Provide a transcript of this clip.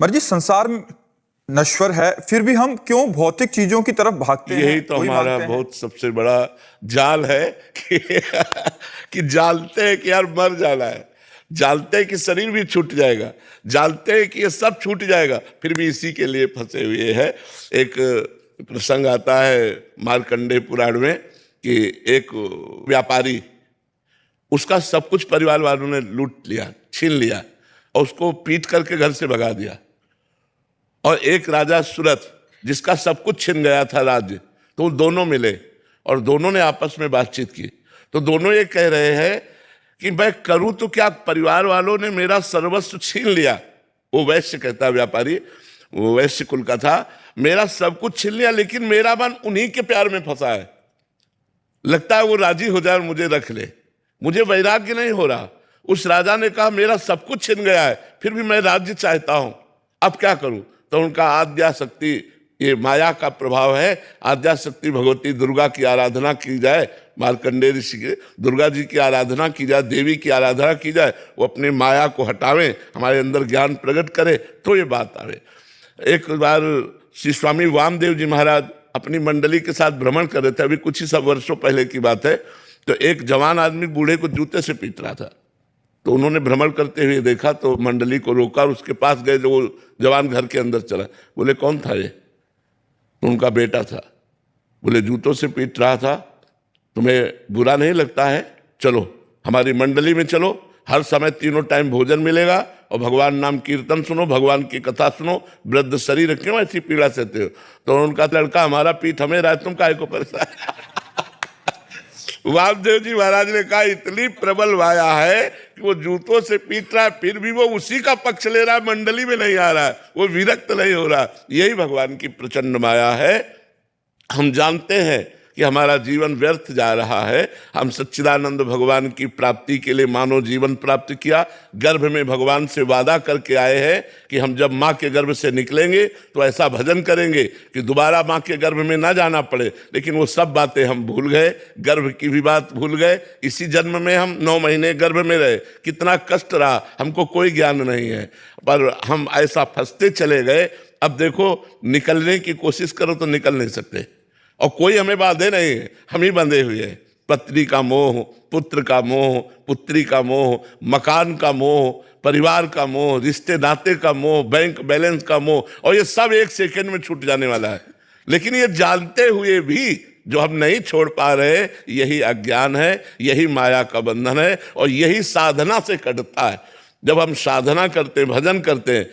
मर्जी संसार नश्वर है, फिर भी हम क्यों भौतिक चीजों की तरफ भागते हैं? यही तो हमारा बहुत सबसे बड़ा जाल है कि जानते हैं कि यार मर जाना है, जानते हैं कि शरीर भी छूट जाएगा, जानते हैं कि ये सब छूट जाएगा, फिर भी इसी के लिए फंसे हुए हैं। एक प्रसंग आता है मार्कंडेय पुराण में कि एक व्यापारी, उसका सब कुछ परिवार वालों ने लूट लिया, छीन लिया और उसको पीट करके घर से भगा दिया। और एक राजा सूरत, जिसका सब कुछ छिन गया था राज्य, तो दोनों मिले और दोनों ने आपस में बातचीत की। तो दोनों ये कह रहे हैं कि मैं करूं तो क्या, परिवार वालों ने मेरा सर्वस्व छीन लिया। वो वैश्य कहता, व्यापारी वो वैश्य कुल का था, मेरा सब कुछ छीन लिया, लेकिन मेरा मन उन्हीं के प्यार में फंसा है, लगता है वो राजी हो जाए और मुझे रख ले, मुझे वैराग्य नहीं हो रहा। उस राजा ने कहा मेरा सब कुछ छिन गया है, फिर भी मैं राज्य चाहता हूं, अब क्या करूं? तो उनका आद्या शक्ति, ये माया का प्रभाव है, आद्या शक्ति भगवती दुर्गा की आराधना की जाए, मार्कंडेय ऋषि के दुर्गा जी की आराधना की जाए, देवी की आराधना की जाए, वो अपने माया को हटावें, हमारे अंदर ज्ञान प्रकट करे, तो ये बात आवे। एक बार श्री स्वामी वामदेव जी महाराज अपनी मंडली के साथ भ्रमण कर रहे थे, अभी कुछ ही सब वर्षों पहले की बात है। तो एक जवान आदमी बूढ़े को जूते से पीट रहा था, तो उन्होंने भ्रमण करते हुए देखा, तो मंडली को रोका और उसके पास गए। जो वो जवान घर के अंदर चला, बोले कौन था ये? तो उनका बेटा था। बोले जूतों से पीट रहा था, तुम्हें बुरा नहीं लगता है? चलो हमारी मंडली में चलो, हर समय तीनों टाइम भोजन मिलेगा और भगवान नाम कीर्तन सुनो, भगवान की कथा सुनो, वृद्ध शरीर क्यों ऐसी पीड़ा सहते हो? तो उनका लड़का हमारा पीठ हमें रहा, तुम काहे को परेशान? वामदेव जी महाराज ने कहा इतनी प्रबल माया है कि वो जूतों से पीट रहा है, फिर भी वो उसी का पक्ष ले रहा है, मंडली में नहीं आ रहा है, वो विरक्त नहीं हो रहा। यही भगवान की प्रचंड माया है। हम जानते हैं कि हमारा जीवन व्यर्थ जा रहा है। हम सच्चिदानंद भगवान की प्राप्ति के लिए मानव जीवन प्राप्त किया, गर्भ में भगवान से वादा करके आए हैं कि हम जब माँ के गर्भ से निकलेंगे तो ऐसा भजन करेंगे कि दोबारा माँ के गर्भ में ना जाना पड़े। लेकिन वो सब बातें हम भूल गए, गर्भ की भी बात भूल गए। इसी जन्म में हम 9 महीने गर्भ में रहे, कितना कष्ट रहा, हमको कोई ज्ञान नहीं है, पर हम ऐसा फंसते चले गए। अब देखो निकलने की कोशिश करो तो निकल नहीं सकते, और कोई हमें बांधे नहीं है, हम ही बंधे हुए हैं। पत्नी का मोह, पुत्र का मोह, पुत्री का मोह, मकान का मोह, परिवार का मोह, रिश्ते नाते का मोह, बैंक बैलेंस का मोह, और ये सब एक सेकंड में छूट जाने वाला है। लेकिन ये जानते हुए भी जो हम नहीं छोड़ पा रहे, यही अज्ञान है, यही माया का बंधन है, और यही साधना से कटता है। जब हम साधना करते हैं, भजन करते हैं,